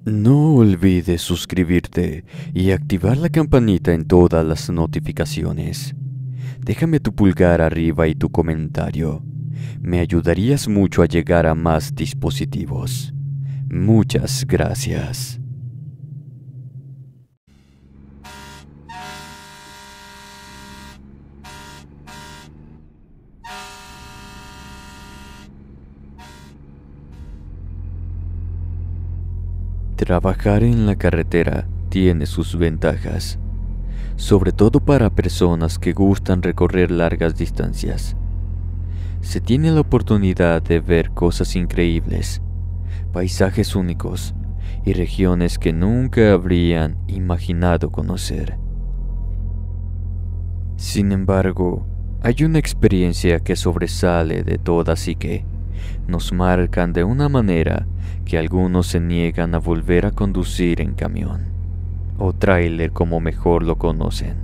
No olvides suscribirte y activar la campanita en todas las notificaciones. Déjame tu pulgar arriba y tu comentario. Me ayudarías mucho a llegar a más dispositivos. Muchas gracias. Trabajar en la carretera tiene sus ventajas, sobre todo para personas que gustan recorrer largas distancias. Se tiene la oportunidad de ver cosas increíbles, paisajes únicos y regiones que nunca habrían imaginado conocer. Sin embargo, hay una experiencia que sobresale de todas y que nos marcan de una manera que algunos se niegan a volver a conducir en camión o tráiler como mejor lo conocen.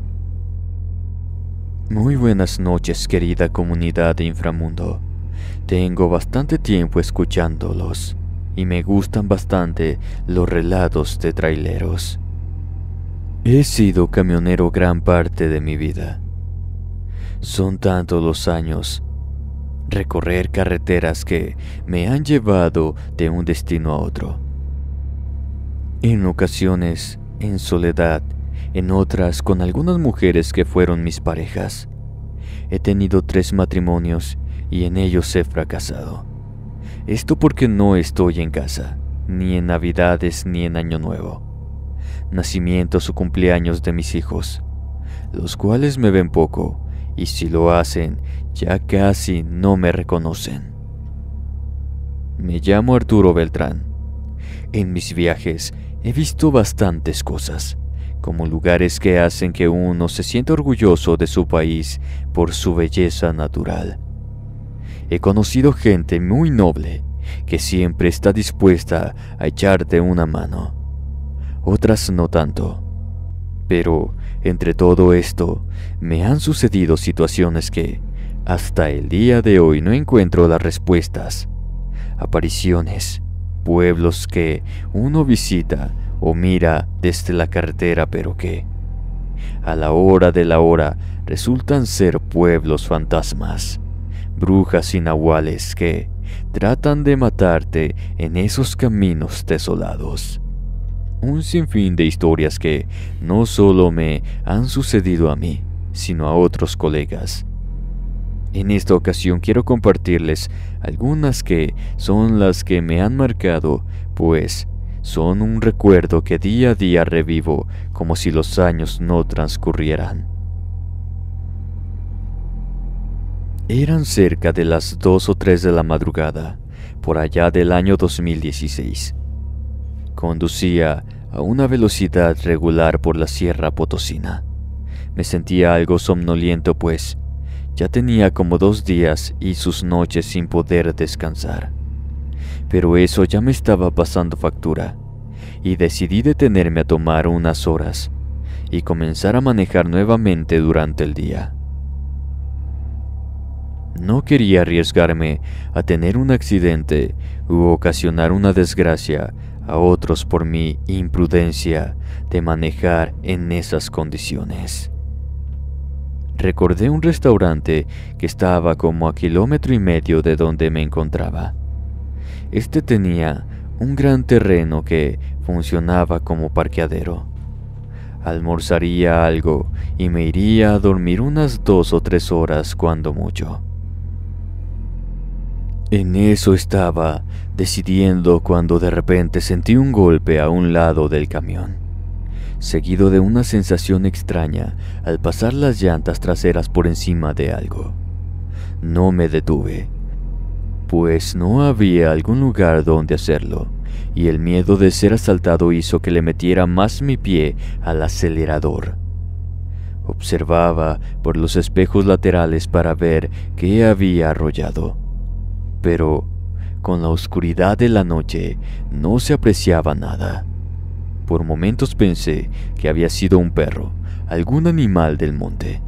Muy buenas noches, querida comunidad de Inframundo. Tengo bastante tiempo escuchándolos y me gustan bastante los relatos de traileros. He sido camionero gran parte de mi vida. Son tantos los años recorrer carreteras que me han llevado de un destino a otro. En ocasiones, en soledad, en otras con algunas mujeres que fueron mis parejas. He tenido 3 matrimonios y en ellos he fracasado. Esto porque no estoy en casa, ni en Navidades ni en Año Nuevo, nacimientos o cumpleaños de mis hijos, los cuales me ven poco, y si lo hacen, ya casi no me reconocen. Me llamo Arturo Beltrán. En mis viajes he visto bastantes cosas, como lugares que hacen que uno se sienta orgulloso de su país por su belleza natural. He conocido gente muy noble que siempre está dispuesta a echarte una mano. Otras no tanto. Pero entre todo esto, me han sucedido situaciones que, hasta el día de hoy, no encuentro las respuestas. Apariciones, pueblos que uno visita o mira desde la carretera, pero que, a la hora de la hora, resultan ser pueblos fantasmas, brujas y nahuales que tratan de matarte en esos caminos desolados. Un sinfín de historias que no solo me han sucedido a mí, sino a otros colegas. En esta ocasión quiero compartirles algunas que son las que me han marcado, pues son un recuerdo que día a día revivo como si los años no transcurrieran. Eran cerca de las 2 o 3 de la madrugada, por allá del año 2016. Conducía a una velocidad regular por la Sierra Potosina. Me sentía algo somnoliento, pues ya tenía como 2 días y sus noches sin poder descansar. Pero eso ya me estaba pasando factura, y decidí detenerme a tomar unas horas y comenzar a manejar nuevamente durante el día. No quería arriesgarme a tener un accidente u ocasionar una desgracia a otros por mi imprudencia de manejar en esas condiciones. Recordé un restaurante que estaba como a 1,5 kilómetros de donde me encontraba. Este tenía un gran terreno que funcionaba como parqueadero. Almorzaría algo y me iría a dormir unas 2 o 3 horas cuando mucho. En eso estaba decidiendo cuando de repente sentí un golpe a un lado del camión, seguido de una sensación extraña al pasar las llantas traseras por encima de algo. No me detuve, pues no había algún lugar donde hacerlo, y el miedo de ser asaltado hizo que le metiera más mi pie al acelerador. Observaba por los espejos laterales para ver qué había arrollado, pero con la oscuridad de la noche no se apreciaba nada. Por momentos pensé que había sido un perro, algún animal del monte.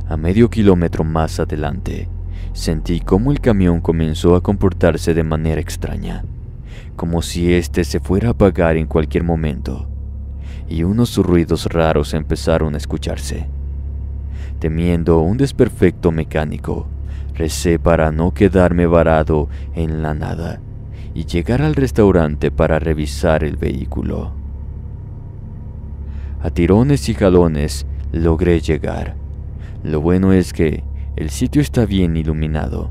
A medio kilómetro más adelante, sentí cómo el camión comenzó a comportarse de manera extraña, como si éste se fuera a apagar en cualquier momento, y unos ruidos raros empezaron a escucharse. Temiendo un desperfecto mecánico, recé para no quedarme varado en la nada y llegar al restaurante para revisar el vehículo. A tirones y jalones logré llegar. Lo bueno es que el sitio está bien iluminado.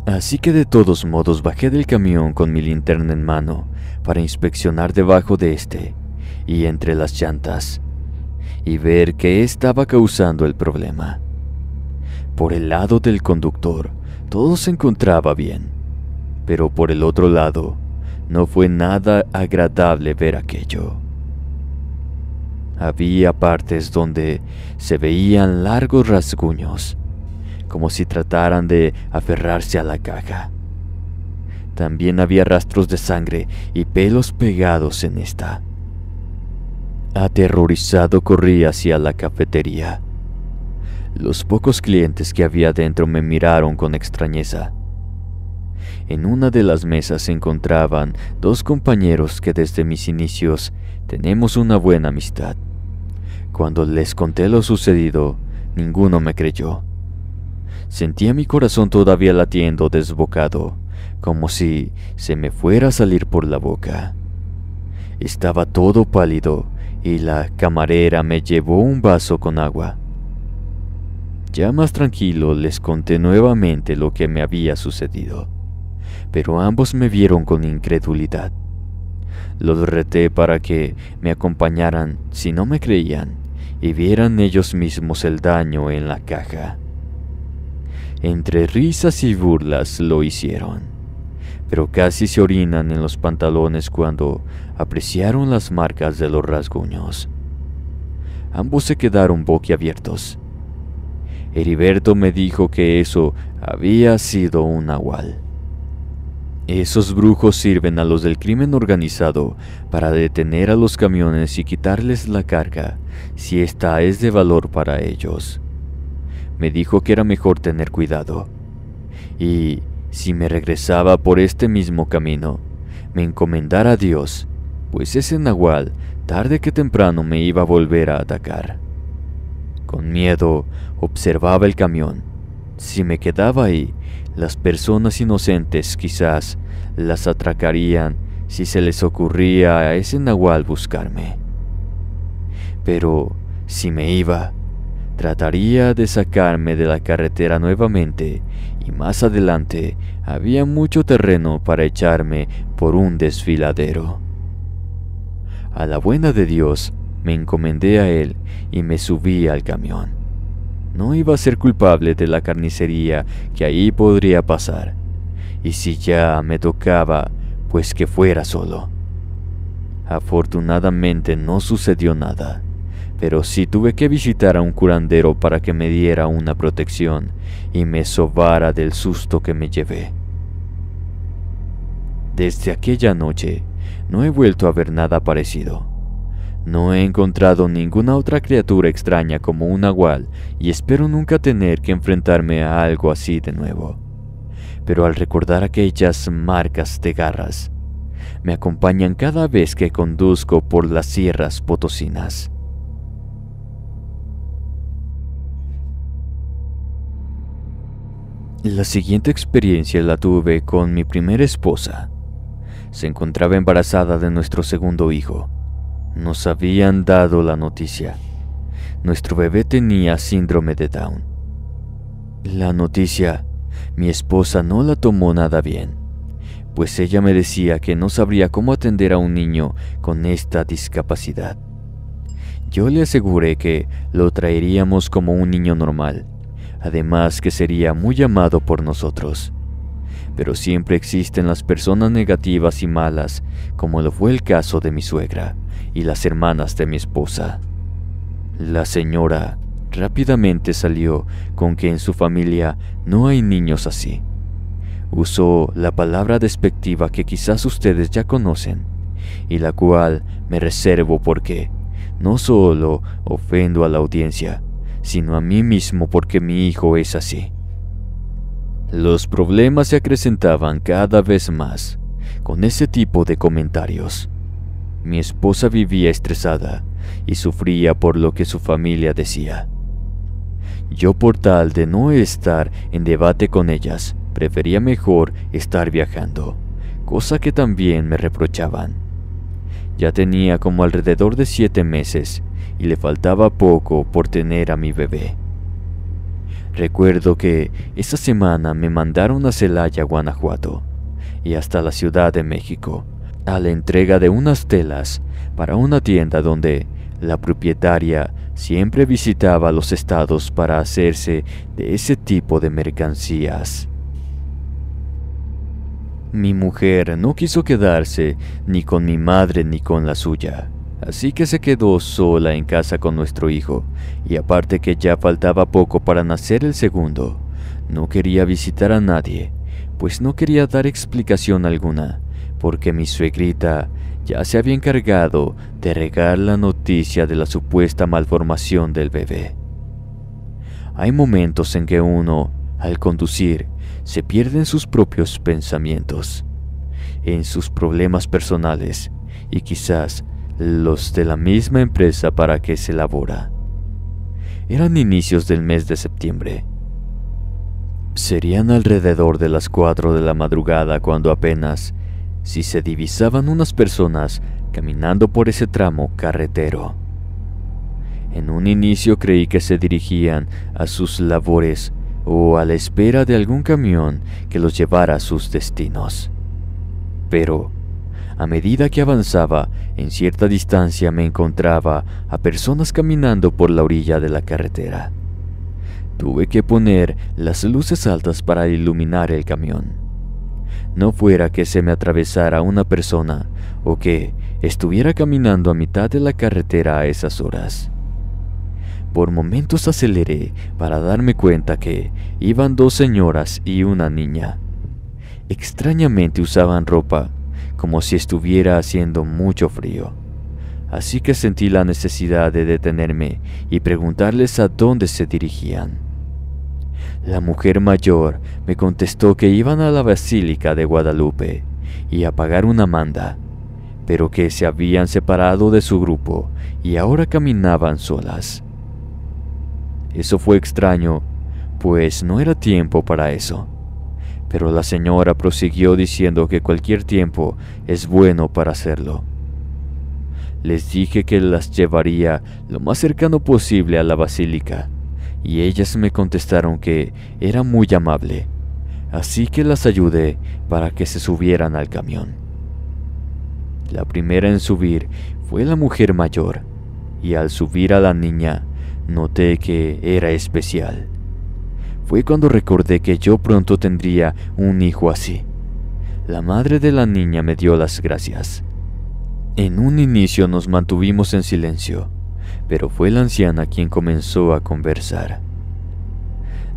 Así que de todos modos bajé del camión con mi linterna en mano para inspeccionar debajo de este y entre las llantas y ver qué estaba causando el problema. Por el lado del conductor, todo se encontraba bien, pero por el otro lado, no fue nada agradable ver aquello. Había partes donde se veían largos rasguños, como si trataran de aferrarse a la caja. También había rastros de sangre y pelos pegados en esta. Aterrorizado corrí hacia la cafetería. Los pocos clientes que había dentro me miraron con extrañeza. En una de las mesas se encontraban dos compañeros que desde mis inicios tenemos una buena amistad. Cuando les conté lo sucedido, ninguno me creyó. Sentía mi corazón todavía latiendo desbocado, como si se me fuera a salir por la boca. Estaba todo pálido y la camarera me llevó un vaso con agua. Ya más tranquilo les conté nuevamente lo que me había sucedido, pero ambos me vieron con incredulidad. Los reté para que me acompañaran si no me creían y vieran ellos mismos el daño en la caja. Entre risas y burlas lo hicieron, pero casi se orinan en los pantalones cuando apreciaron las marcas de los rasguños. Ambos se quedaron boquiabiertos. Heriberto me dijo que eso había sido un nahual. Esos brujos sirven a los del crimen organizado para detener a los camiones y quitarles la carga si esta es de valor para ellos. Me dijo que era mejor tener cuidado. Y si me regresaba por este mismo camino, me encomendara a Dios, pues ese nahual tarde que temprano me iba a volver a atacar. Con miedo observaba el camión. Si me quedaba ahí, las personas inocentes quizás las atracarían si se les ocurría a ese nahual buscarme. Pero si me iba, trataría de sacarme de la carretera nuevamente y más adelante había mucho terreno para echarme por un desfiladero. A la buena de Dios me encomendé a él y me subí al camión. No iba a ser culpable de la carnicería que ahí podría pasar, y si ya me tocaba, pues que fuera solo. Afortunadamente no sucedió nada, pero sí tuve que visitar a un curandero para que me diera una protección y me sobara del susto que me llevé. Desde aquella noche no he vuelto a ver nada parecido. No he encontrado ninguna otra criatura extraña como un nahual y espero nunca tener que enfrentarme a algo así de nuevo. Pero al recordar aquellas marcas de garras, me acompañan cada vez que conduzco por las sierras potosinas. La siguiente experiencia la tuve con mi primera esposa. Se encontraba embarazada de nuestro segundo hijo. Nos habían dado la noticia. Nuestro bebé tenía síndrome de Down. La noticia, mi esposa no la tomó nada bien, pues ella me decía que no sabría cómo atender a un niño con esta discapacidad. Yo le aseguré que lo traeríamos como un niño normal, además que sería muy amado por nosotros. Pero siempre existen las personas negativas y malas, como lo fue el caso de mi suegra y las hermanas de mi esposa. La señora rápidamente salió con que en su familia no hay niños así. Usó la palabra despectiva que quizás ustedes ya conocen, y la cual me reservo porque no solo ofendo a la audiencia, sino a mí mismo porque mi hijo es así. Los problemas se acrecentaban cada vez más, con ese tipo de comentarios. Mi esposa vivía estresada y sufría por lo que su familia decía. Yo, por tal de no estar en debate con ellas, prefería mejor estar viajando, cosa que también me reprochaban. Ya tenía como alrededor de 7 meses y le faltaba poco por tener a mi bebé. Recuerdo que esa semana me mandaron a Celaya, Guanajuato, y hasta la Ciudad de México, a la entrega de unas telas para una tienda donde la propietaria siempre visitaba los estados para hacerse de ese tipo de mercancías. Mi mujer no quiso quedarse ni con mi madre ni con la suya, así que se quedó sola en casa con nuestro hijo, y aparte que ya faltaba poco para nacer el segundo, no quería visitar a nadie, pues no quería dar explicación alguna, porque mi suegrita ya se había encargado de regar la noticia de la supuesta malformación del bebé. Hay momentos en que uno, al conducir, se pierde en sus propios pensamientos, en sus problemas personales y quizás los de la misma empresa para que se labora. Eran inicios del mes de septiembre. Serían alrededor de las 4 de la madrugada cuando apenas si se divisaban unas personas caminando por ese tramo carretero. En un inicio creí que se dirigían a sus labores o a la espera de algún camión que los llevara a sus destinos. Pero, a medida que avanzaba, en cierta distancia me encontraba a personas caminando por la orilla de la carretera. Tuve que poner las luces altas para iluminar el camión. No fuera que se me atravesara una persona o que estuviera caminando a mitad de la carretera a esas horas. Por momentos aceleré para darme cuenta que iban 2 señoras y una niña. Extrañamente usaban ropa, como si estuviera haciendo mucho frío. Así que sentí la necesidad de detenerme y preguntarles a dónde se dirigían. La mujer mayor me contestó que iban a la Basílica de Guadalupe y a pagar una manda, pero que se habían separado de su grupo y ahora caminaban solas. Eso fue extraño, pues no era tiempo para eso. Pero la señora prosiguió diciendo que cualquier tiempo es bueno para hacerlo. Les dije que las llevaría lo más cercano posible a la basílica, y ellas me contestaron que era muy amable, así que las ayudé para que se subieran al camión. La primera en subir fue la mujer mayor, y al subir a la niña, noté que era especial. Fue cuando recordé que yo pronto tendría un hijo así. La madre de la niña me dio las gracias. En un inicio nos mantuvimos en silencio, pero fue la anciana quien comenzó a conversar.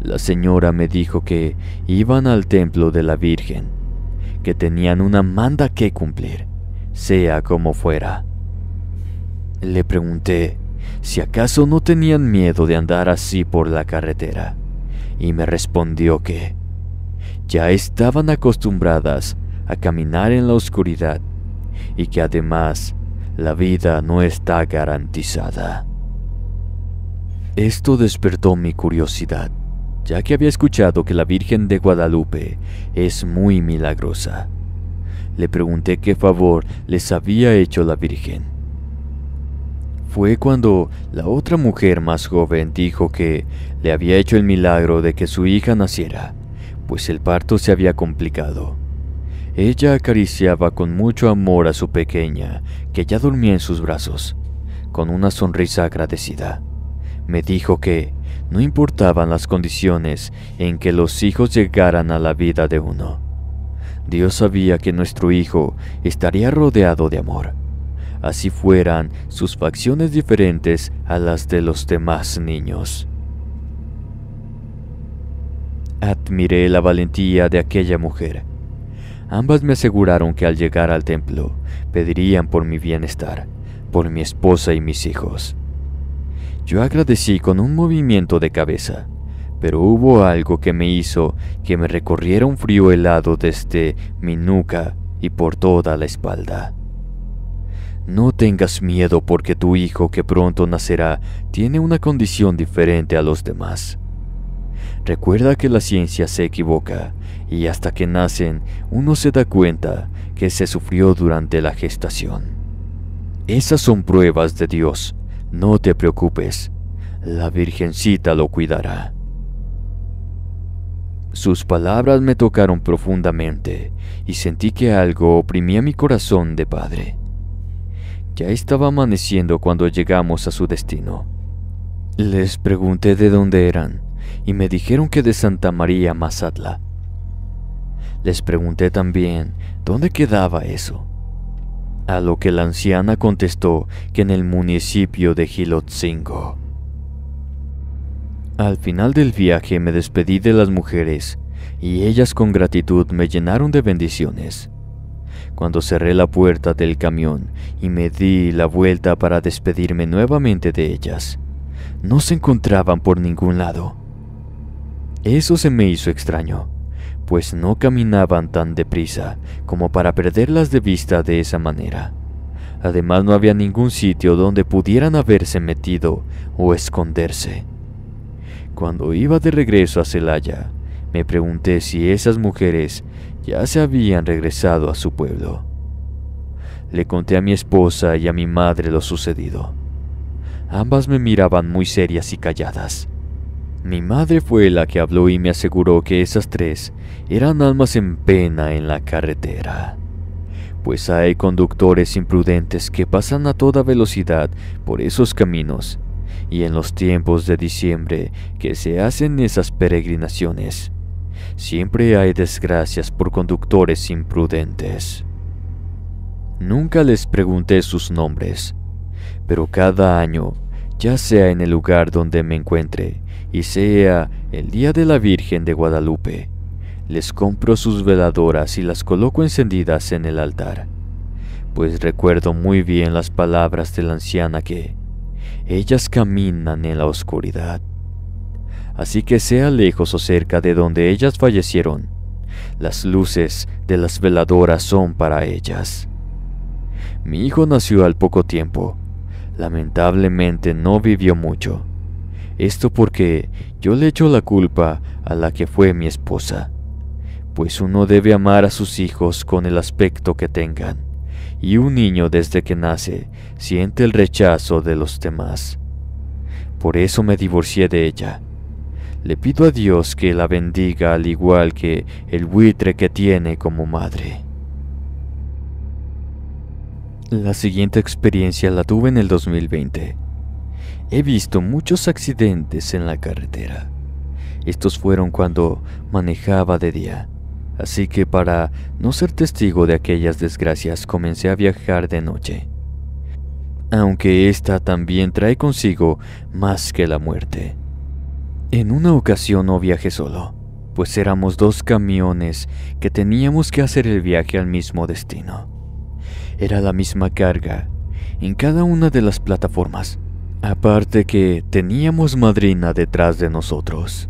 La señora me dijo que iban al templo de la Virgen, que tenían una manda que cumplir, sea como fuera. Le pregunté si acaso no tenían miedo de andar así por la carretera, y me respondió que ya estaban acostumbradas a caminar en la oscuridad y que además la vida no está garantizada. Esto despertó mi curiosidad, ya que había escuchado que la Virgen de Guadalupe es muy milagrosa. Le pregunté qué favor les había hecho la Virgen. Fue cuando la otra mujer más joven dijo que le había hecho el milagro de que su hija naciera, pues el parto se había complicado. Ella acariciaba con mucho amor a su pequeña, que ya dormía en sus brazos, con una sonrisa agradecida. Me dijo que no importaban las condiciones en que los hijos llegaran a la vida de uno. Dios sabía que nuestro hijo estaría rodeado de amor, así fueran sus facciones diferentes a las de los demás niños. Admiré la valentía de aquella mujer. Ambas me aseguraron que al llegar al templo pedirían por mi bienestar, por mi esposa y mis hijos. Yo agradecí con un movimiento de cabeza, pero hubo algo que me hizo que me recorriera un frío helado desde mi nuca y por toda la espalda. No tengas miedo porque tu hijo que pronto nacerá tiene una condición diferente a los demás. Recuerda que la ciencia se equivoca y hasta que nacen uno se da cuenta que se sufrió durante la gestación. Esas son pruebas de Dios, no te preocupes, la Virgencita lo cuidará. Sus palabras me tocaron profundamente y sentí que algo oprimía mi corazón de padre. Ya estaba amaneciendo cuando llegamos a su destino. Les pregunté de dónde eran y me dijeron que de Santa María Mazatla. Les pregunté también dónde quedaba eso, a lo que la anciana contestó que en el municipio de Jilotzingo. Al final del viaje me despedí de las mujeres y ellas con gratitud me llenaron de bendiciones. Cuando cerré la puerta del camión y me di la vuelta para despedirme nuevamente de ellas, no se encontraban por ningún lado. Eso se me hizo extraño, pues no caminaban tan deprisa como para perderlas de vista de esa manera. Además, no había ningún sitio donde pudieran haberse metido o esconderse. Cuando iba de regreso a Celaya, me pregunté si esas mujeres ya se habían regresado a su pueblo. Le conté a mi esposa y a mi madre lo sucedido. Ambas me miraban muy serias y calladas. Mi madre fue la que habló y me aseguró que esas tres eran almas en pena en la carretera, pues hay conductores imprudentes que pasan a toda velocidad por esos caminos, y en los tiempos de diciembre que se hacen esas peregrinaciones, siempre hay desgracias por conductores imprudentes. Nunca les pregunté sus nombres, pero cada año, ya sea en el lugar donde me encuentre, y sea el día de la Virgen de Guadalupe, les compro sus veladoras y las coloco encendidas en el altar, pues recuerdo muy bien las palabras de la anciana que ellas caminan en la oscuridad. Así que sea lejos o cerca de donde ellas fallecieron, las luces de las veladoras son para ellas. Mi hijo nació al poco tiempo. Lamentablemente no vivió mucho. Esto porque yo le echo la culpa a la que fue mi esposa, pues uno debe amar a sus hijos con el aspecto que tengan, y un niño desde que nace siente el rechazo de los demás. Por eso me divorcié de ella. Le pido a Dios que la bendiga al igual que el buitre que tiene como madre. La siguiente experiencia la tuve en el 2020. He visto muchos accidentes en la carretera. Estos fueron cuando manejaba de día, así que para no ser testigo de aquellas desgracias comencé a viajar de noche. Aunque esta también trae consigo más que la muerte. En una ocasión no viajé solo, pues éramos 2 camiones que teníamos que hacer el viaje al mismo destino. Era la misma carga en cada una de las plataformas, aparte que teníamos madrina detrás de nosotros.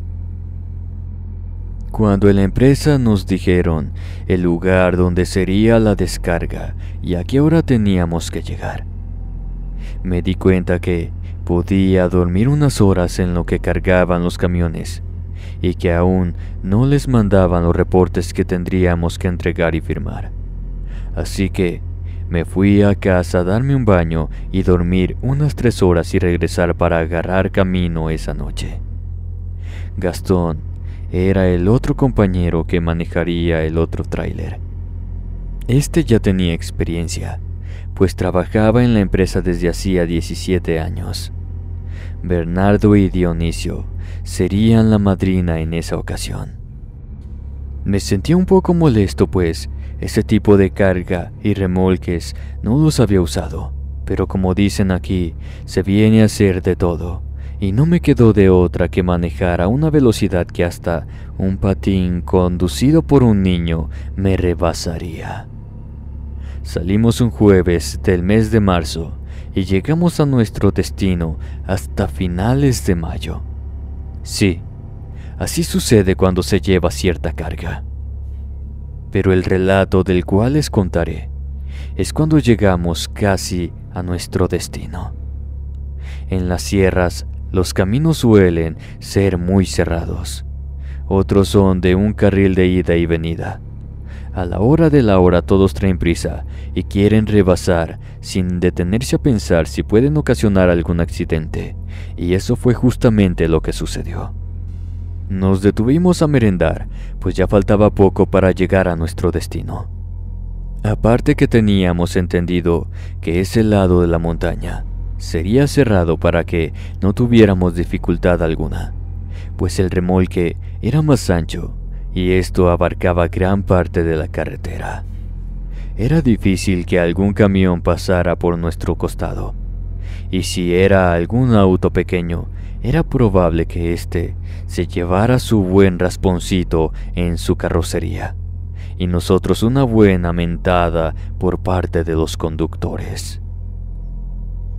Cuando en la empresa nos dijeron el lugar donde sería la descarga y a qué hora teníamos que llegar, me di cuenta que podía dormir unas horas en lo que cargaban los camiones y que aún no les mandaban los reportes que tendríamos que entregar y firmar. Así que me fui a casa a darme un baño y dormir unas 3 horas y regresar para agarrar camino esa noche. Gastón era el otro compañero que manejaría el otro tráiler. Este ya tenía experiencia, pues trabajaba en la empresa desde hacía 17 años. Bernardo y Dionisio serían la madrina en esa ocasión. Me sentía un poco molesto, pues ese tipo de carga y remolques no los había usado, pero como dicen aquí, se viene a hacer de todo, y no me quedó de otra que manejar a una velocidad que hasta un patín conducido por un niño me rebasaría. Salimos un jueves del mes de marzo y llegamos a nuestro destino hasta finales de mayo. Sí, así sucede cuando se lleva cierta carga. Pero el relato del cual les contaré es cuando llegamos casi a nuestro destino. En las sierras, los caminos suelen ser muy cerrados. Otros son de un carril de ida y venida. A la hora de la hora todos traen prisa y quieren rebasar sin detenerse a pensar si pueden ocasionar algún accidente, y eso fue justamente lo que sucedió. Nos detuvimos a merendar, pues ya faltaba poco para llegar a nuestro destino. Aparte que teníamos entendido que ese lado de la montaña sería cerrado para que no tuviéramos dificultad alguna, pues el remolque era más ancho y esto abarcaba gran parte de la carretera. Era difícil que algún camión pasara por nuestro costado, y si era algún auto pequeño, era probable que éste se llevara su buen rasponcito en su carrocería, y nosotros una buena mentada por parte de los conductores.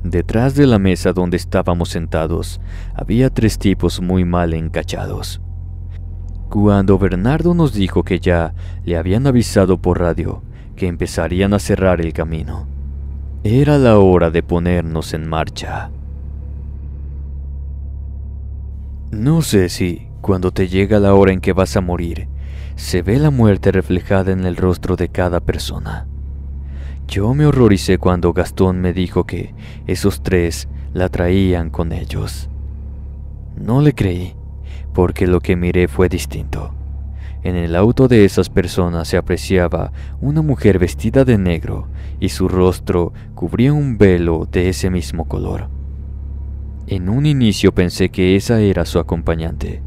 Detrás de la mesa donde estábamos sentados, había 3 tipos muy mal encachados. Cuando Bernardo nos dijo que ya le habían avisado por radio que empezarían a cerrar el camino, era la hora de ponernos en marcha. No sé si, cuando te llega la hora en que vas a morir, se ve la muerte reflejada en el rostro de cada persona. Yo me horroricé cuando Gastón me dijo que esos 3 la traían con ellos. No le creí, porque lo que miré fue distinto. En el auto de esas personas se apreciaba una mujer vestida de negro y su rostro cubría un velo de ese mismo color. En un inicio pensé que esa era su acompañante,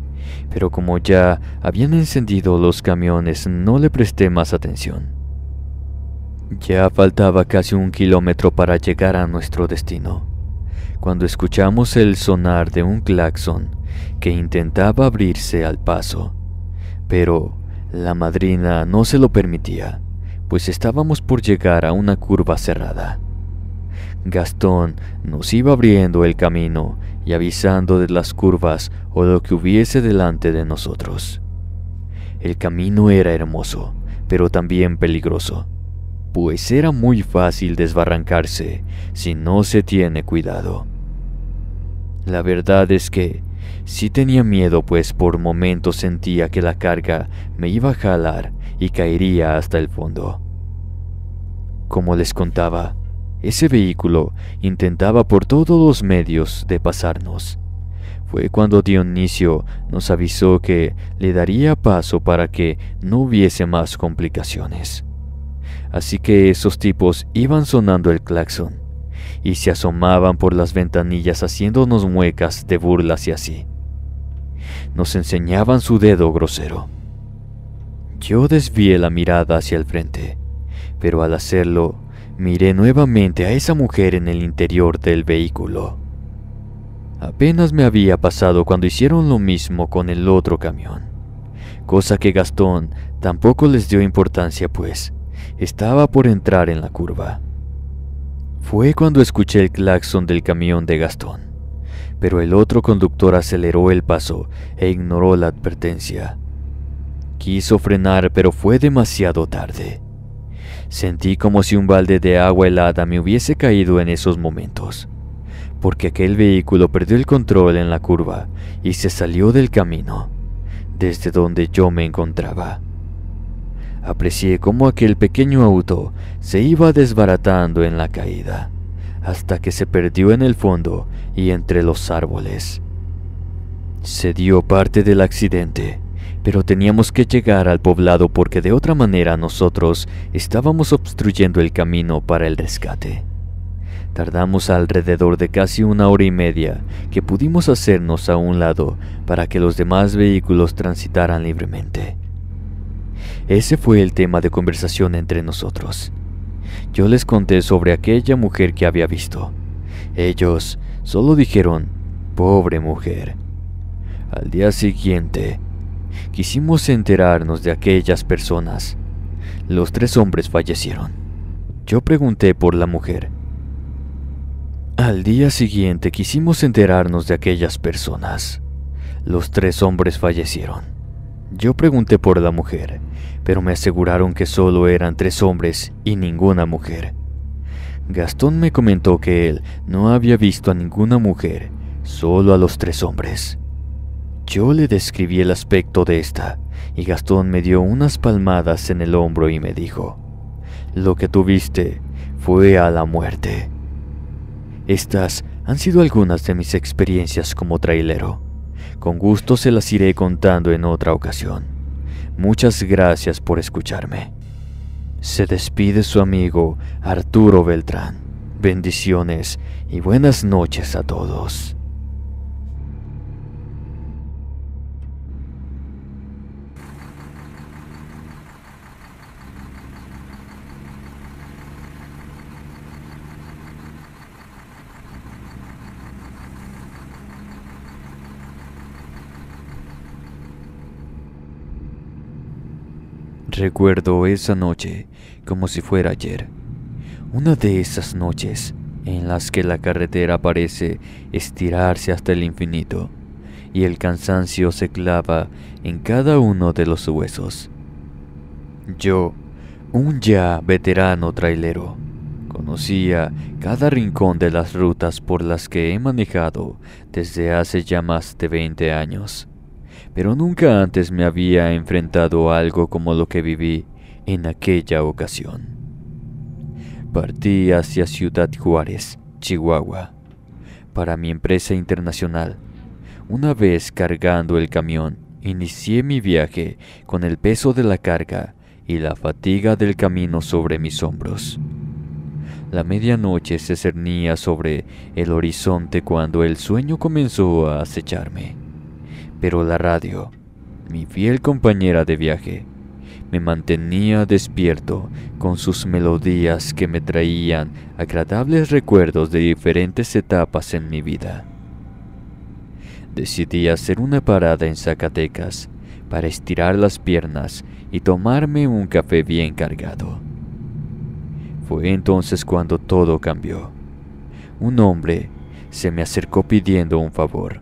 pero como ya habían encendido los camiones no le presté más atención. Ya faltaba casi 1 kilómetro para llegar a nuestro destino, cuando escuchamos el sonar de un claxon que intentaba abrirse al paso, pero la madrina no se lo permitía, pues estábamos por llegar a una curva cerrada. Gastón nos iba abriendo el camino y avisando de las curvas o lo que hubiese delante de nosotros. El camino era hermoso, pero también peligroso, pues era muy fácil desbarrancarse si no se tiene cuidado. La verdad es que sí tenía miedo, pues por momentos sentía que la carga me iba a jalar y caería hasta el fondo. Como les contaba, ese vehículo intentaba por todos los medios de pasarnos. Fue cuando Dionisio nos avisó que le daría paso para que no hubiese más complicaciones. Así que esos tipos iban sonando el claxon y se asomaban por las ventanillas haciéndonos muecas de burlas y así. Nos enseñaban su dedo grosero. Yo desvié la mirada hacia el frente, pero al hacerlo, miré nuevamente a esa mujer en el interior del vehículo. Apenas me había pasado cuando hicieron lo mismo con el otro camión, cosa que Gastón tampoco les dio importancia, pues estaba por entrar en la curva. Fue cuando escuché el claxon del camión de Gastón, pero el otro conductor aceleró el paso e ignoró la advertencia. Quiso frenar, pero fue demasiado tarde. Sentí como si un balde de agua helada me hubiese caído en esos momentos, porque aquel vehículo perdió el control en la curva y se salió del camino, desde donde yo me encontraba. Aprecié cómo aquel pequeño auto se iba desbaratando en la caída, hasta que se perdió en el fondo y entre los árboles. Se dio parte del accidente, pero teníamos que llegar al poblado porque de otra manera nosotros estábamos obstruyendo el camino para el rescate. Tardamos alrededor de casi 1 hora y media que pudimos hacernos a un lado para que los demás vehículos transitaran libremente. Ese fue el tema de conversación entre nosotros. Yo les conté sobre aquella mujer que había visto. Ellos solo dijeron, pobre mujer. Al día siguiente, quisimos enterarnos de aquellas personas. Los 3 hombres fallecieron. Yo pregunté por la mujer. Al día siguiente quisimos enterarnos de aquellas personas. Los 3 hombres fallecieron. Yo pregunté por la mujer, pero me aseguraron que solo eran 3 hombres y ninguna mujer. Gastón me comentó que él no había visto a ninguna mujer, solo a los 3 hombres. Yo le describí el aspecto de esta, y Gastón me dio unas palmadas en el hombro y me dijo: lo que tú viste fue a la muerte. Estas han sido algunas de mis experiencias como trailero. Con gusto se las iré contando en otra ocasión. Muchas gracias por escucharme. Se despide su amigo Arturo Beltrán. Bendiciones y buenas noches a todos. Recuerdo esa noche como si fuera ayer. Una de esas noches en las que la carretera parece estirarse hasta el infinito y el cansancio se clava en cada uno de los huesos. Yo, un ya veterano trailero, conocía cada rincón de las rutas por las que he manejado desde hace ya más de 20 años. Pero nunca antes me había enfrentado a algo como lo que viví en aquella ocasión. Partí hacia Ciudad Juárez, Chihuahua, para mi empresa internacional. Una vez cargando el camión, inicié mi viaje con el peso de la carga y la fatiga del camino sobre mis hombros. La medianoche se cernía sobre el horizonte cuando el sueño comenzó a acecharme. Pero la radio, mi fiel compañera de viaje, me mantenía despierto con sus melodías que me traían agradables recuerdos de diferentes etapas en mi vida. Decidí hacer una parada en Zacatecas para estirar las piernas y tomarme un café bien cargado. Fue entonces cuando todo cambió. Un hombre se me acercó pidiendo un favor.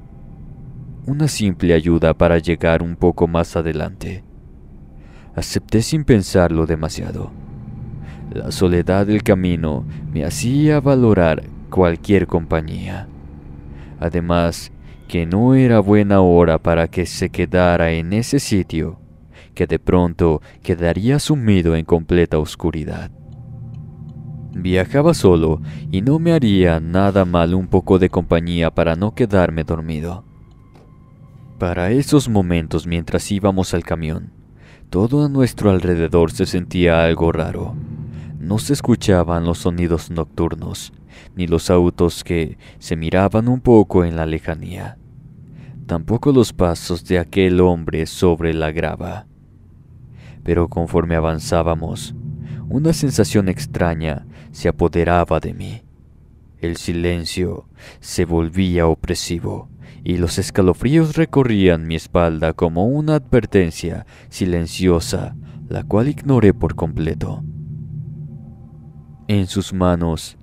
Una simple ayuda para llegar un poco más adelante. Acepté sin pensarlo demasiado. La soledad del camino me hacía valorar cualquier compañía. Además, que no era buena hora para que se quedara en ese sitio, que de pronto quedaría sumido en completa oscuridad. Viajaba solo y no me haría nada mal un poco de compañía para no quedarme dormido. Para esos momentos mientras íbamos al camión, todo a nuestro alrededor se sentía algo raro. No se escuchaban los sonidos nocturnos, ni los autos que se miraban un poco en la lejanía. Tampoco los pasos de aquel hombre sobre la grava. Pero conforme avanzábamos, una sensación extraña se apoderaba de mí. El silencio se volvía opresivo y los escalofríos recorrían mi espalda como una advertencia silenciosa, la cual ignoré por completo. En sus manos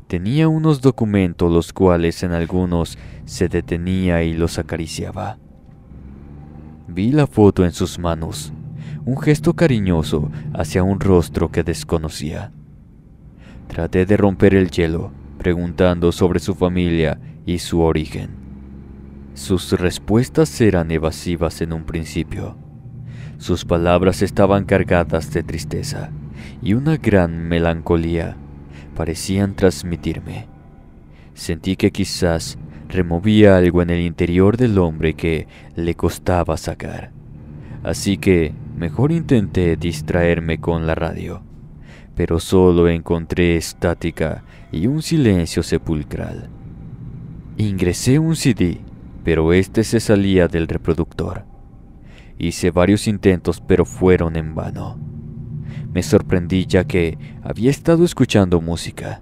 tenía unos documentos los cuales en algunos se detenía y los acariciaba. Vi la foto en sus manos, un gesto cariñoso hacia un rostro que desconocía. Traté de romper el hielo, preguntando sobre su familia y su origen. Sus respuestas eran evasivas en un principio. Sus palabras estaban cargadas de tristeza y una gran melancolía parecían transmitirme. Sentí que quizás removía algo en el interior del hombre que le costaba sacar. Así que mejor intenté distraerme con la radio, pero solo encontré estática y un silencio sepulcral. Ingresé un CD, pero este se salía del reproductor. Hice varios intentos, pero fueron en vano. Me sorprendí ya que había estado escuchando música.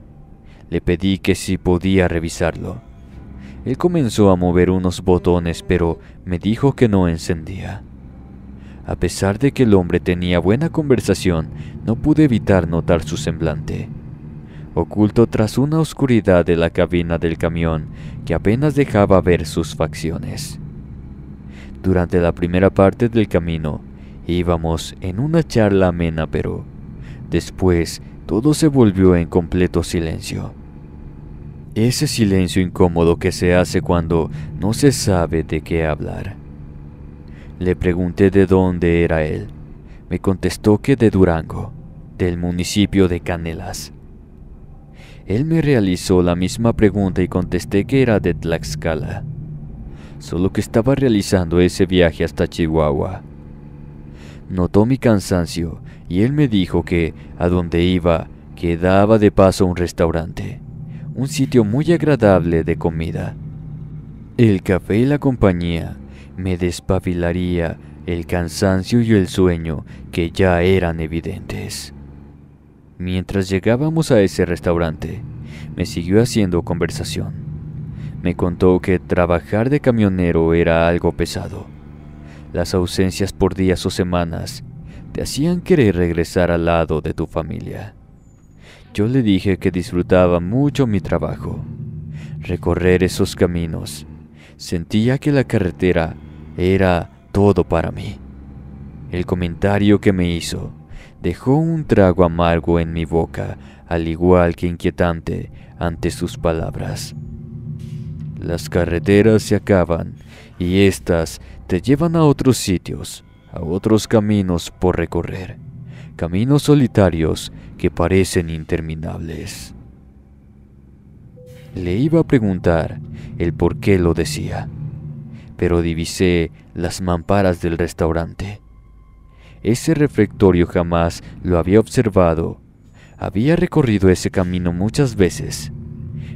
Le pedí que si podía revisarlo. Él comenzó a mover unos botones, pero me dijo que no encendía. A pesar de que el hombre tenía buena conversación, no pude evitar notar su semblante, oculto tras una oscuridad de la cabina del camión que apenas dejaba ver sus facciones. Durante la primera parte del camino, Íbamos en una charla amena, pero después todo se volvió en completo silencio. Ese silencio incómodo que se hace cuando no se sabe de qué hablar. Le pregunté de dónde era él. Me contestó que de Durango, del municipio de Canelas. Él me realizó la misma pregunta y contesté que era de Tlaxcala, solo que estaba realizando ese viaje hasta Chihuahua. Notó mi cansancio y él me dijo que a donde iba quedaba de paso un restaurante, un sitio muy agradable de comida. El café y la compañía me despabilaría el cansancio y el sueño que ya eran evidentes. Mientras llegábamos a ese restaurante, me siguió haciendo conversación. Me contó que trabajar de camionero era algo pesado. Las ausencias por días o semanas te hacían querer regresar al lado de tu familia. Yo le dije que disfrutaba mucho mi trabajo. Recorrer esos caminos. Sentía que la carretera era todo para mí. El comentario que me hizo dejó un trago amargo en mi boca, al igual que inquietante ante sus palabras. Las carreteras se acaban y éstas te llevan a otros sitios, a otros caminos por recorrer, caminos solitarios que parecen interminables. Le iba a preguntar el por qué lo decía, pero divisé las mamparas del restaurante. Ese refectorio jamás lo había observado. Había recorrido ese camino muchas veces.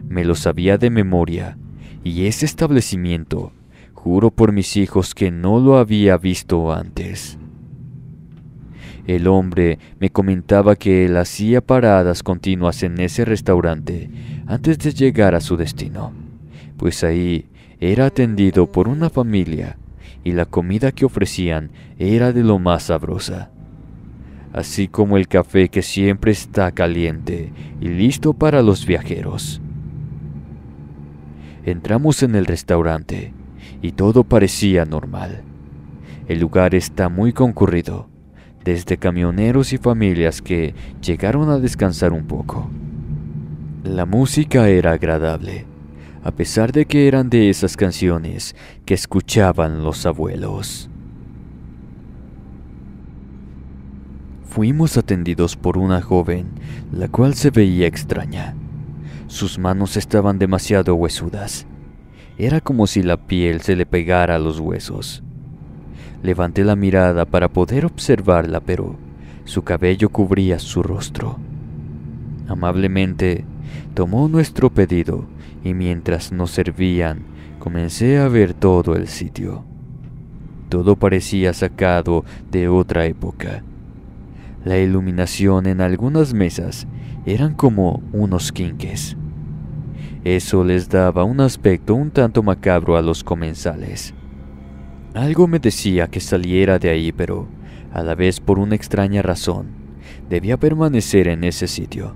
Me lo sabía de memoria, y ese establecimiento, juro por mis hijos que no lo había visto antes. El hombre me comentaba que él hacía paradas continuas en ese restaurante antes de llegar a su destino, pues ahí era atendido por una familia y la comida que ofrecían era de lo más sabrosa, así como el café que siempre está caliente y listo para los viajeros. Entramos en el restaurante y todo parecía normal. El lugar está muy concurrido, desde camioneros y familias que llegaron a descansar un poco. La música era agradable, a pesar de que eran de esas canciones que escuchaban los abuelos. Fuimos atendidos por una joven, la cual se veía extraña. Sus manos estaban demasiado huesudas. Era como si la piel se le pegara a los huesos. Levanté la mirada para poder observarla, pero su cabello cubría su rostro. Amablemente tomó nuestro pedido y mientras nos servían, comencé a ver todo el sitio. Todo parecía sacado de otra época. La iluminación en algunas mesas eran como unos quinques. Eso les daba un aspecto un tanto macabro a los comensales. Algo me decía que saliera de ahí, pero a la vez por una extraña razón debía permanecer en ese sitio.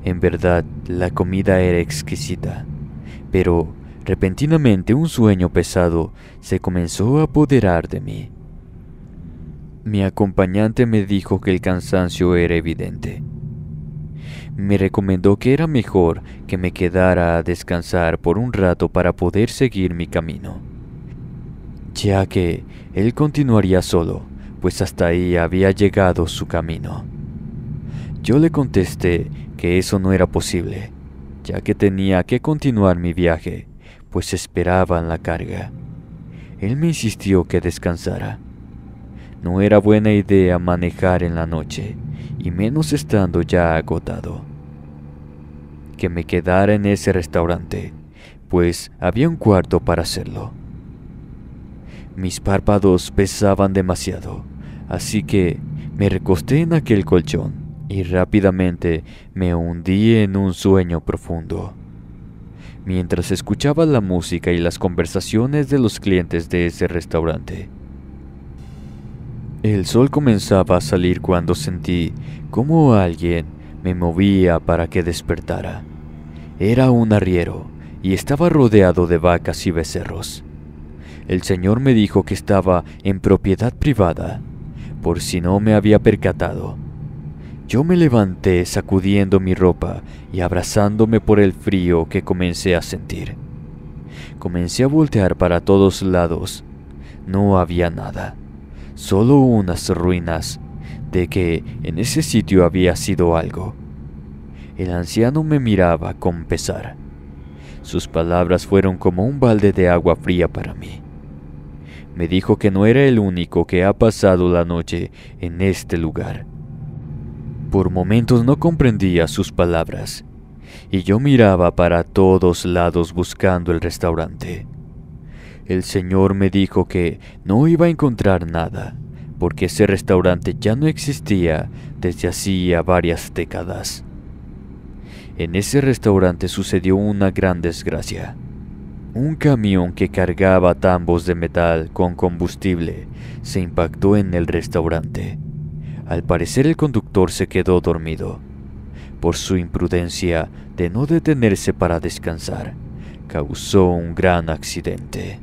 En verdad, la comida era exquisita, pero repentinamente un sueño pesado se comenzó a apoderar de mí. Mi acompañante me dijo que el cansancio era evidente. Me recomendó que era mejor que me quedara a descansar por un rato para poder seguir mi camino, ya que él continuaría solo, pues hasta ahí había llegado su camino. Yo le contesté que eso no era posible, ya que tenía que continuar mi viaje, pues esperaban la carga. Él me insistió que descansara. No era buena idea manejar en la noche, y menos estando ya agotado. Que me quedara en ese restaurante, pues había un cuarto para hacerlo. Mis párpados pesaban demasiado, así que me recosté en aquel colchón y rápidamente me hundí en un sueño profundo. Mientras escuchaba la música y las conversaciones de los clientes de ese restaurante. El sol comenzaba a salir cuando sentí como alguien me movía para que despertara. Era un arriero y estaba rodeado de vacas y becerros. El señor me dijo que estaba en propiedad privada, por si no me había percatado. Yo me levanté sacudiendo mi ropa y abrazándome por el frío que comencé a sentir. Comencé a voltear para todos lados. No había nada, solo unas ruinas de que en ese sitio había sido algo. El anciano me miraba con pesar. Sus palabras fueron como un balde de agua fría para mí. Me dijo que no era el único que ha pasado la noche en este lugar. Por momentos no comprendía sus palabras, y yo miraba para todos lados buscando el restaurante. El señor me dijo que no iba a encontrar nada, porque ese restaurante ya no existía desde hacía varias décadas. En ese restaurante sucedió una gran desgracia. Un camión que cargaba tambos de metal con combustible se impactó en el restaurante. Al parecer el conductor se quedó dormido. Por su imprudencia de no detenerse para descansar, causó un gran accidente.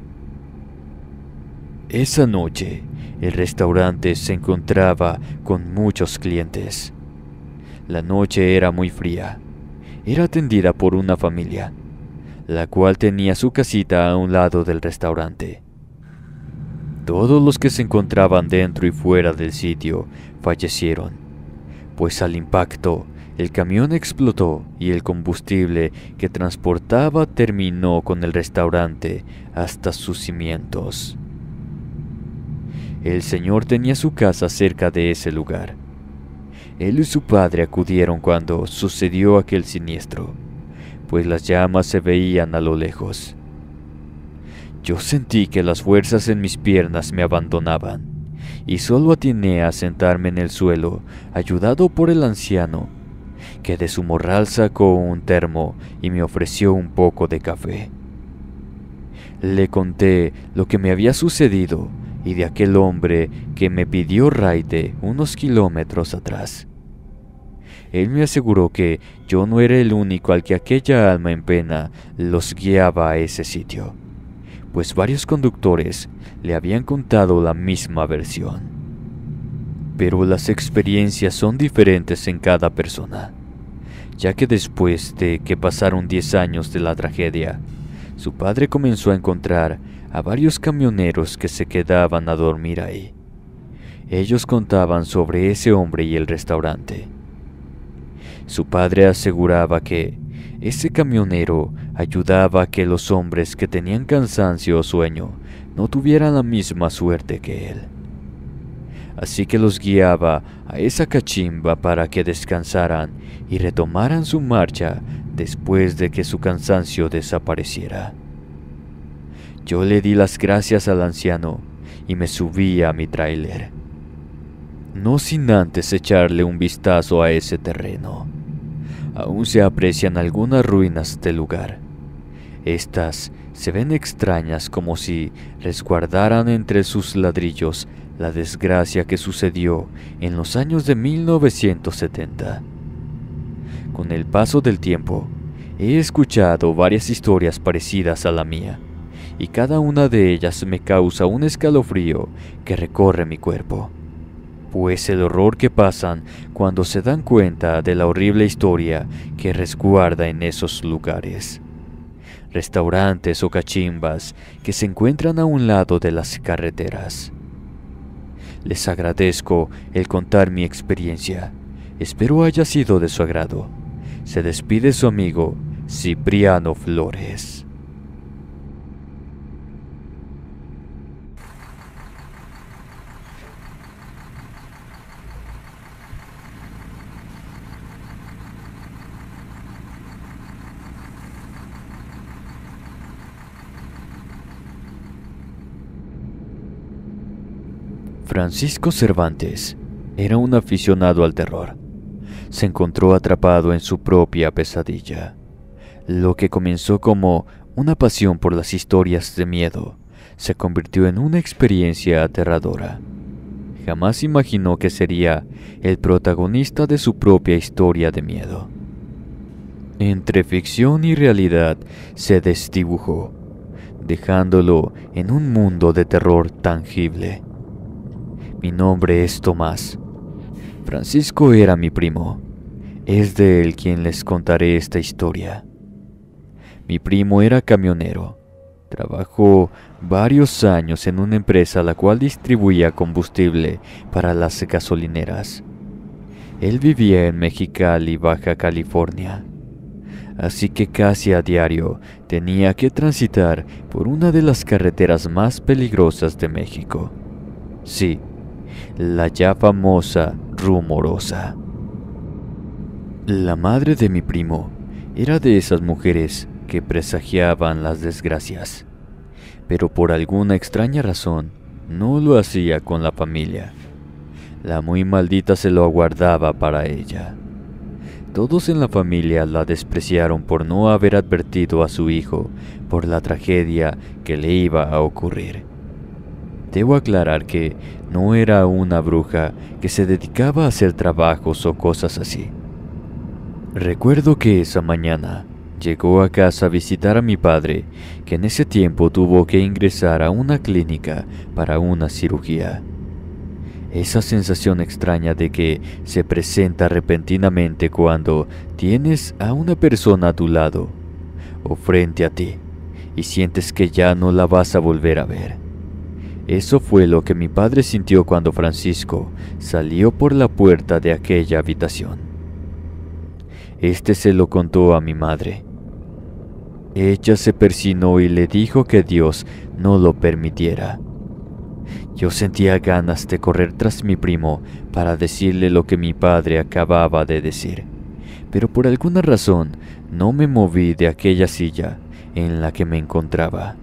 Esa noche, el restaurante se encontraba con muchos clientes. La noche era muy fría. Era atendida por una familia, la cual tenía su casita a un lado del restaurante. Todos los que se encontraban dentro y fuera del sitio fallecieron, pues al impacto el camión explotó y el combustible que transportaba terminó con el restaurante hasta sus cimientos. El señor tenía su casa cerca de ese lugar. Él y su padre acudieron cuando sucedió aquel siniestro, pues las llamas se veían a lo lejos. Yo sentí que las fuerzas en mis piernas me abandonaban, y solo atiné a sentarme en el suelo, ayudado por el anciano, que de su morral sacó un termo y me ofreció un poco de café. Le conté lo que me había sucedido y de aquel hombre que me pidió raite unos kilómetros atrás. Él me aseguró que yo no era el único al que aquella alma en pena los guiaba a ese sitio, pues varios conductores le habían contado la misma versión. Pero las experiencias son diferentes en cada persona, ya que después de que pasaron 10 años de la tragedia, su padre comenzó a encontrar a varios camioneros que se quedaban a dormir ahí. Ellos contaban sobre ese hombre y el restaurante. Su padre aseguraba que ese camionero ayudaba a que los hombres que tenían cansancio o sueño no tuvieran la misma suerte que él. Así que los guiaba a esa cachimba para que descansaran y retomaran su marcha después de que su cansancio desapareciera. Yo le di las gracias al anciano y me subí a mi tráiler, no sin antes echarle un vistazo a ese terreno. Aún se aprecian algunas ruinas del lugar. Estas se ven extrañas, como si resguardaran entre sus ladrillos la desgracia que sucedió en los años de 1970. Con el paso del tiempo, he escuchado varias historias parecidas a la mía, y cada una de ellas me causa un escalofrío que recorre mi cuerpo, pues el horror que pasan cuando se dan cuenta de la horrible historia que resguarda en esos lugares. Restaurantes o cachimbas que se encuentran a un lado de las carreteras. Les agradezco el contar mi experiencia. Espero haya sido de su agrado. Se despide su amigo Cipriano Flores. Francisco Cervantes era un aficionado al terror. Se encontró atrapado en su propia pesadilla. Lo que comenzó como una pasión por las historias de miedo se convirtió en una experiencia aterradora. Jamás imaginó que sería el protagonista de su propia historia de miedo. Entre ficción y realidad se desdibujó, dejándolo en un mundo de terror tangible. Mi nombre es Tomás. Francisco era mi primo. Es de él quien les contaré esta historia. Mi primo era camionero. Trabajó varios años en una empresa la cual distribuía combustible para las gasolineras. Él vivía en Mexicali, Baja California. Así que casi a diario tenía que transitar por una de las carreteras más peligrosas de México. Sí, la ya famosa Rumorosa. La madre de mi primo era de esas mujeres que presagiaban las desgracias, pero por alguna extraña razón no lo hacía con la familia. La muy maldita se lo aguardaba para ella. Todos en la familia la despreciaron por no haber advertido a su hijo por la tragedia que le iba a ocurrir. Debo aclarar que no era una bruja que se dedicaba a hacer trabajos o cosas así. Recuerdo que esa mañana llegó a casa a visitar a mi padre, que en ese tiempo tuvo que ingresar a una clínica para una cirugía. Esa sensación extraña de que se presenta repentinamente cuando tienes a una persona a tu lado o frente a ti y sientes que ya no la vas a volver a ver. Eso fue lo que mi padre sintió cuando Francisco salió por la puerta de aquella habitación. Este se lo contó a mi madre. Ella se persinó y le dijo que Dios no lo permitiera. Yo sentía ganas de correr tras mi primo para decirle lo que mi padre acababa de decir, pero por alguna razón no me moví de aquella silla en la que me encontraba.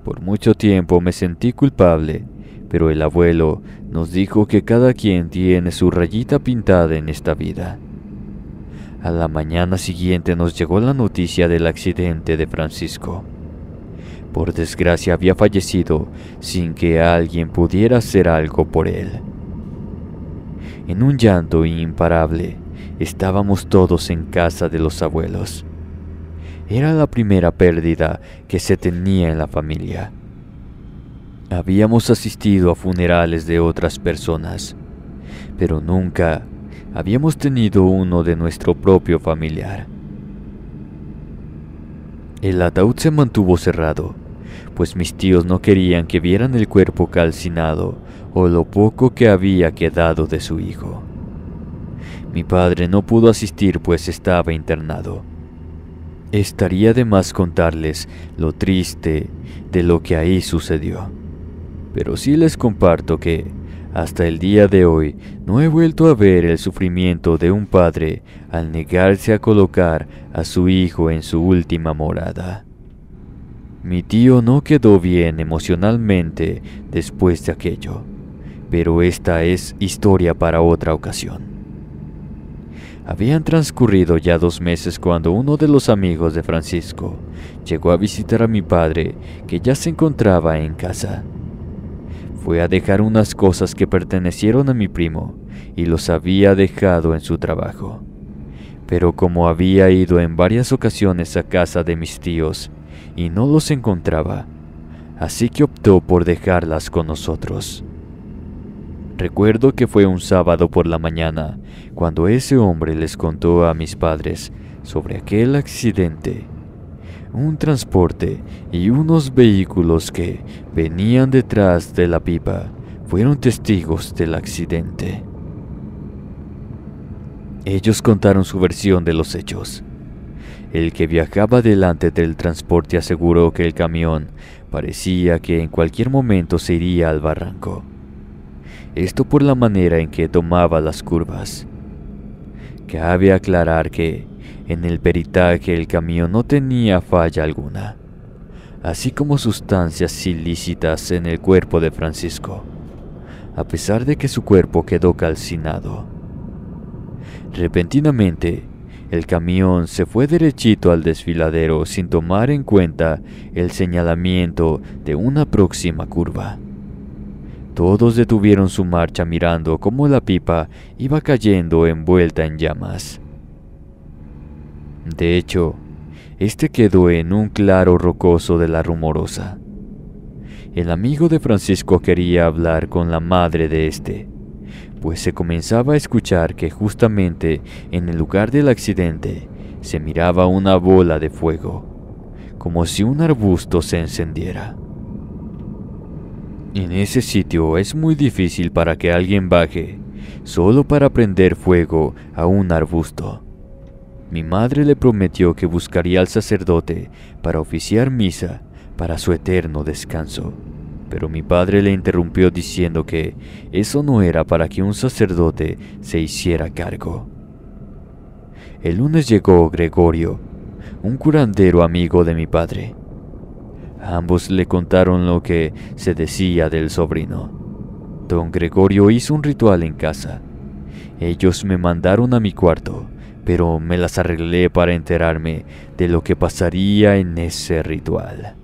Por mucho tiempo me sentí culpable, pero el abuelo nos dijo que cada quien tiene su rayita pintada en esta vida. A la mañana siguiente nos llegó la noticia del accidente de Francisco. Por desgracia había fallecido sin que alguien pudiera hacer algo por él. En un llanto imparable, estábamos todos en casa de los abuelos. Era la primera pérdida que se tenía en la familia. Habíamos asistido a funerales de otras personas, pero nunca habíamos tenido uno de nuestro propio familiar. El ataúd se mantuvo cerrado, pues mis tíos no querían que vieran el cuerpo calcinado o lo poco que había quedado de su hijo. Mi padre no pudo asistir pues estaba internado. Estaría de más contarles lo triste de lo que ahí sucedió, pero sí les comparto que hasta el día de hoy no he vuelto a ver el sufrimiento de un padre al negarse a colocar a su hijo en su última morada. Mi tío no quedó bien emocionalmente después de aquello, pero esta es historia para otra ocasión. Habían transcurrido ya 2 meses cuando uno de los amigos de Francisco llegó a visitar a mi padre, que ya se encontraba en casa. Fue a dejar unas cosas que pertenecieron a mi primo y los había dejado en su trabajo. Pero como había ido en varias ocasiones a casa de mis tíos y no los encontraba, así que optó por dejarlas con nosotros. Recuerdo que fue un sábado por la mañana cuando ese hombre les contó a mis padres sobre aquel accidente. Un transporte y unos vehículos que venían detrás de la pipa fueron testigos del accidente. Ellos contaron su versión de los hechos. El que viajaba delante del transporte aseguró que el camión parecía que en cualquier momento se iría al barranco. Esto por la manera en que tomaba las curvas. Cabe aclarar que en el peritaje el camión no tenía falla alguna, así como sustancias ilícitas en el cuerpo de Francisco, a pesar de que su cuerpo quedó calcinado. Repentinamente, el camión se fue derechito al desfiladero sin tomar en cuenta el señalamiento de una próxima curva. Todos detuvieron su marcha mirando cómo la pipa iba cayendo envuelta en llamas. De hecho, este quedó en un claro rocoso de la Rumorosa. El amigo de Francisco quería hablar con la madre de este, pues se comenzaba a escuchar que justamente en el lugar del accidente se miraba una bola de fuego, como si un arbusto se encendiera. En ese sitio es muy difícil para que alguien baje solo para prender fuego a un arbusto. Mi madre le prometió que buscaría al sacerdote para oficiar misa para su eterno descanso, pero mi padre le interrumpió diciendo que eso no era para que un sacerdote se hiciera cargo. El lunes llegó Gregorio, un curandero amigo de mi padre. Ambos le contaron lo que se decía del sobrino. Don Gregorio hizo un ritual en casa. Ellos me mandaron a mi cuarto, pero me las arreglé para enterarme de lo que pasaría en ese ritual.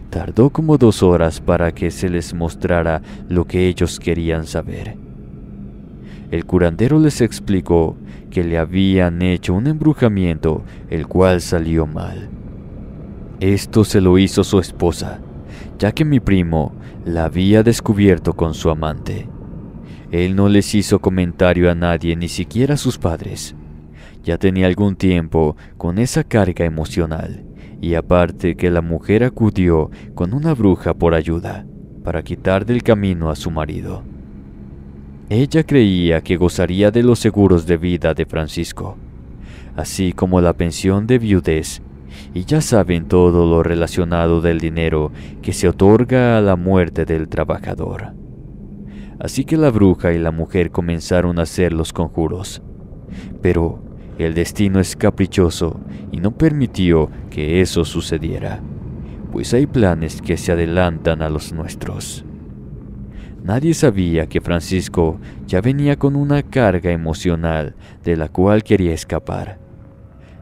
Tardó como 2 horas para que se les mostrara lo que ellos querían saber. El curandero les explicó que le habían hecho un embrujamiento, el cual salió mal. Esto se lo hizo su esposa, ya que mi primo la había descubierto con su amante. Él no les hizo comentario a nadie, ni siquiera a sus padres. Ya tenía algún tiempo con esa carga emocional, y aparte que la mujer acudió con una bruja por ayuda, para quitar del camino a su marido. Ella creía que gozaría de los seguros de vida de Francisco, así como la pensión de viudez, y ya saben todo lo relacionado del dinero que se otorga a la muerte del trabajador. Así que la bruja y la mujer comenzaron a hacer los conjuros, pero el destino es caprichoso y no permitió que eso sucediera, pues hay planes que se adelantan a los nuestros. Nadie sabía que Francisco ya venía con una carga emocional de la cual quería escapar.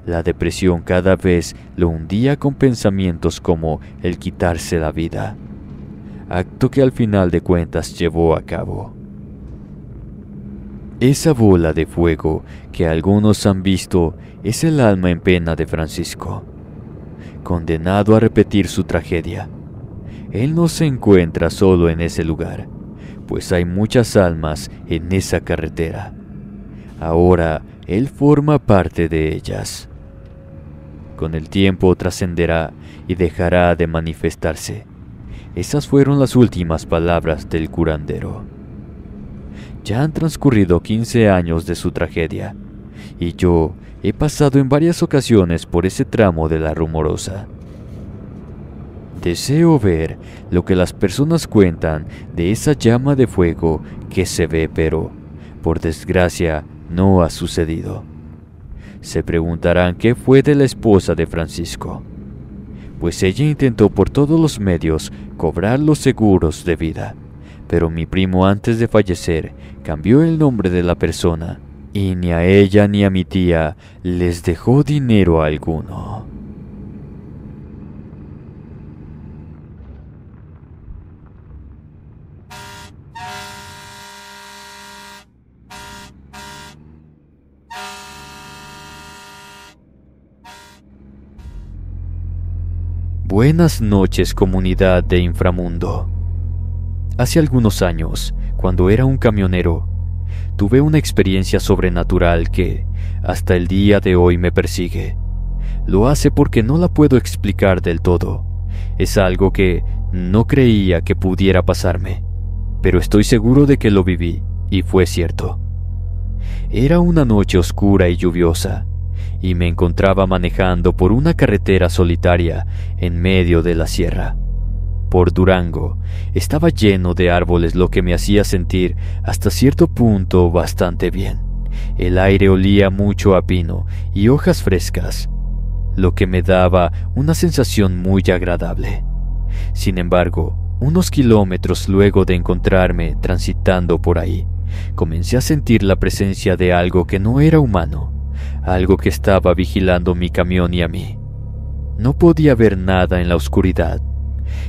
La depresión cada vez lo hundía con pensamientos como el quitarse la vida, acto que al final de cuentas llevó a cabo. Esa bola de fuego que algunos han visto es el alma en pena de Francisco, condenado a repetir su tragedia. Él no se encuentra solo en ese lugar, pues hay muchas almas en esa carretera. Ahora él forma parte de ellas. Con el tiempo trascenderá y dejará de manifestarse. Esas fueron las últimas palabras del curandero. Ya han transcurrido 15 años de su tragedia, y yo he pasado en varias ocasiones por ese tramo de la Rumorosa. Deseo ver lo que las personas cuentan de esa llama de fuego que se ve, pero, por desgracia, no ha sucedido. Se preguntarán qué fue de la esposa de Francisco, pues ella intentó por todos los medios cobrar los seguros de vida, pero mi primo antes de fallecer cambió el nombre de la persona y ni a ella ni a mi tía les dejó dinero alguno. Buenas noches, comunidad de Inframundo. Hace algunos años, cuando era un camionero, tuve una experiencia sobrenatural que, hasta el día de hoy, me persigue. Lo hace porque no la puedo explicar del todo. Es algo que no creía que pudiera pasarme, pero estoy seguro de que lo viví, y fue cierto. Era una noche oscura y lluviosa, y me encontraba manejando por una carretera solitaria en medio de la sierra. Por Durango estaba lleno de árboles, lo que me hacía sentir hasta cierto punto bastante bien. El aire olía mucho a pino y hojas frescas, lo que me daba una sensación muy agradable. Sin embargo, unos kilómetros luego de encontrarme transitando por ahí, comencé a sentir la presencia de algo que no era humano, algo que estaba vigilando mi camión y a mí. No podía ver nada en la oscuridad,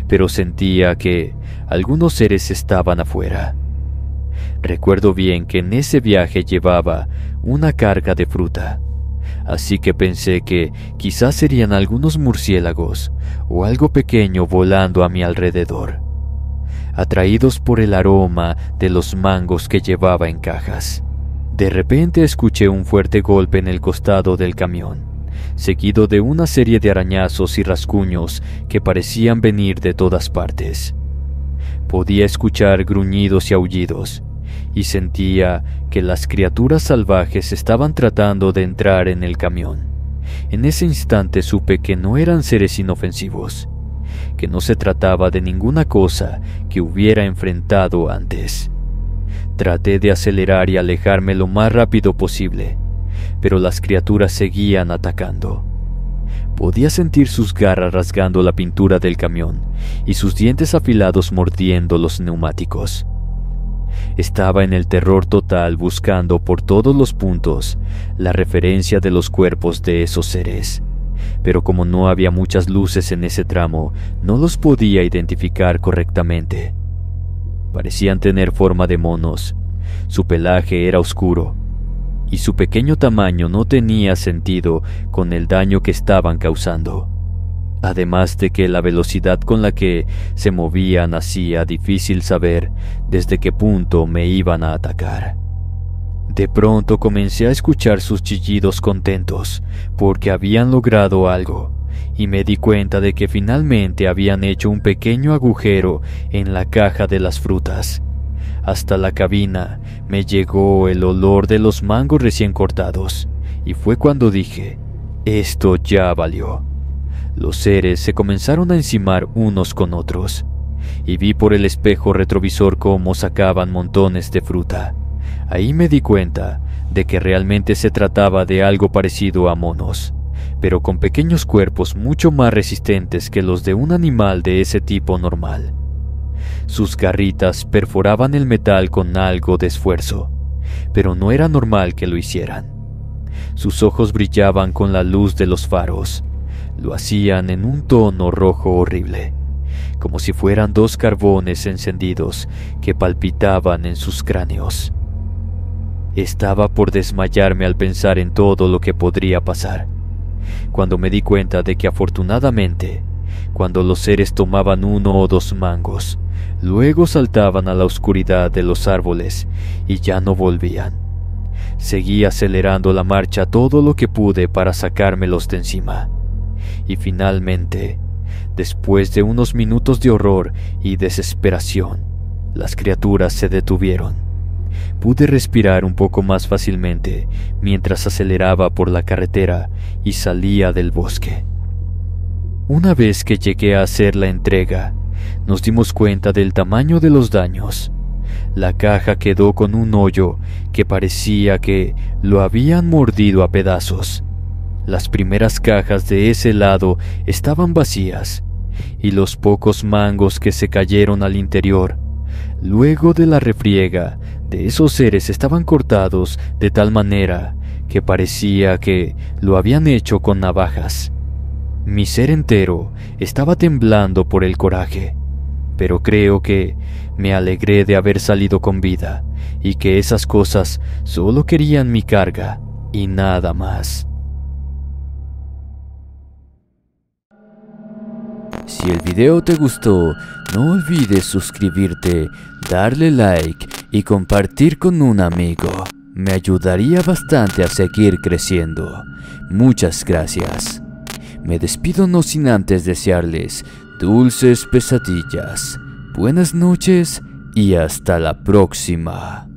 pero sentía que algunos seres estaban afuera. Recuerdo bien que en ese viaje llevaba una carga de fruta, así que pensé que quizás serían algunos murciélagos o algo pequeño volando a mi alrededor, atraídos por el aroma de los mangos que llevaba en cajas. De repente escuché un fuerte golpe en el costado del camión, seguido de una serie de arañazos y rasguños que parecían venir de todas partes. Podía escuchar gruñidos y aullidos, y sentía que las criaturas salvajes estaban tratando de entrar en el camión. En ese instante supe que no eran seres inofensivos, que no se trataba de ninguna cosa que hubiera enfrentado antes. Traté de acelerar y alejarme lo más rápido posible, pero las criaturas seguían atacando. Podía sentir sus garras rasgando la pintura del camión y sus dientes afilados mordiendo los neumáticos. Estaba en el terror total, buscando por todos los puntos la referencia de los cuerpos de esos seres, pero como no había muchas luces en ese tramo, no los podía identificar correctamente. Parecían tener forma de monos, su pelaje era oscuro, y su pequeño tamaño no tenía sentido con el daño que estaban causando, además de que la velocidad con la que se movían hacía difícil saber desde qué punto me iban a atacar. De pronto comencé a escuchar sus chillidos contentos porque habían logrado algo, y me di cuenta de que finalmente habían hecho un pequeño agujero en la caja de las frutas. Hasta la cabina me llegó el olor de los mangos recién cortados, y fue cuando dije, esto ya valió. Los seres se comenzaron a encimar unos con otros, y vi por el espejo retrovisor cómo sacaban montones de fruta. Ahí me di cuenta de que realmente se trataba de algo parecido a monos, pero con pequeños cuerpos mucho más resistentes que los de un animal de ese tipo normal. Sus garritas perforaban el metal con algo de esfuerzo, pero no era normal que lo hicieran. Sus ojos brillaban con la luz de los faros. Lo hacían en un tono rojo horrible, como si fueran dos carbones encendidos que palpitaban en sus cráneos. Estaba por desmayarme al pensar en todo lo que podría pasar, cuando me di cuenta de que afortunadamente, cuando los seres tomaban 1 o 2 mangos, luego saltaban a la oscuridad de los árboles y ya no volvían. Seguí acelerando la marcha todo lo que pude para sacármelos de encima. Y finalmente, después de unos minutos de horror y desesperación, las criaturas se detuvieron. Pude respirar un poco más fácilmente mientras aceleraba por la carretera y salía del bosque. Una vez que llegué a hacer la entrega, nos dimos cuenta del tamaño de los daños. La caja quedó con un hoyo que parecía que lo habían mordido a pedazos. Las primeras cajas de ese lado estaban vacías, y los pocos mangos que se cayeron al interior, luego de la refriega de esos seres, estaban cortados de tal manera que parecía que lo habían hecho con navajas. Mi ser entero estaba temblando por el coraje, pero creo que me alegré de haber salido con vida y que esas cosas solo querían mi carga y nada más. Si el video te gustó, no olvides suscribirte, darle like y compartir con un amigo. Me ayudaría bastante a seguir creciendo. Muchas gracias. Me despido no sin antes desearles dulces pesadillas, buenas noches y hasta la próxima.